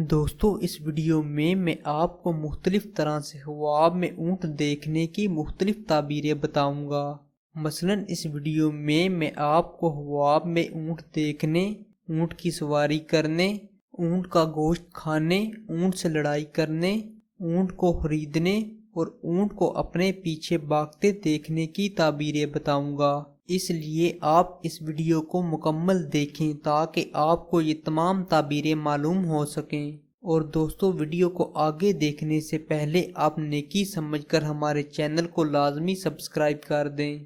دوستو اس ویڈیو میں آپ کو مختلف طرح سے خواب میں اونٹ دیکھنے کی مختلف تعبیریں بتاؤں گا۔ مثلاً اس ویڈیو میں آپ کو خواب میں اونٹ دیکھنے، اونٹ کی سواری کرنے، اونٹ کا گوشت کھانے، اونٹ سے لڑائی کرنے، اونٹ کو خریدنے اور اونٹ کو اپنے پیچھے بھاگتے دیکھنے کی تعبیریں بتاؤں گا۔ اس لیے آپ اس ویڈیو کو مکمل دیکھیں تاکہ آپ کو یہ تمام تعبیریں معلوم ہو سکیں۔ اور دوستو ویڈیو کو آگے دیکھنے سے پہلے آپ نیکی سمجھ کر ہمارے چینل کو لازمی سبسکرائب کر دیں۔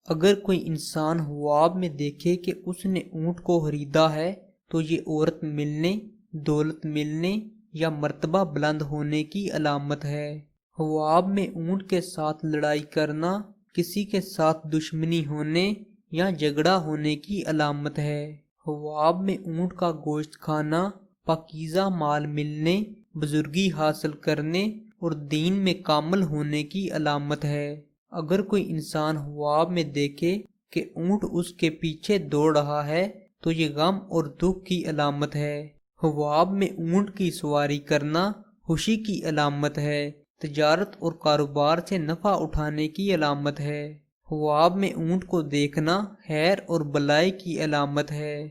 اگر کوئی انسان خواب میں دیکھے کہ اس نے اونٹ کو خریدا ہے تو یہ عورت ملنے، دولت ملنے یا مرتبہ بلند ہونے کی علامت ہے۔ خواب میں اونٹ کے ساتھ لڑائی کرنا کسی کے ساتھ دشمنی ہونے یا جھگڑا ہونے کی علامت ہے۔ خواب میں اونٹ کا گوشت کھانا پاکیزہ مال ملنے، بزرگی حاصل کرنے اور دین میں کامل ہونے کی علامت ہے۔ اگر کوئی انسان خواب میں دیکھے کہ اونٹ اس کے پیچھے دوڑ رہا ہے تو یہ غم اور دکھ کی علامت ہے۔ خواب میں اونٹ کی سواری کرنا خوشی کی علامت ہے، تجارت اور کاروبار سے نفع اٹھانے کی علامت ہے۔ خواب میں اونٹ کو دیکھنا خیر اور بلائی کی علامت ہے۔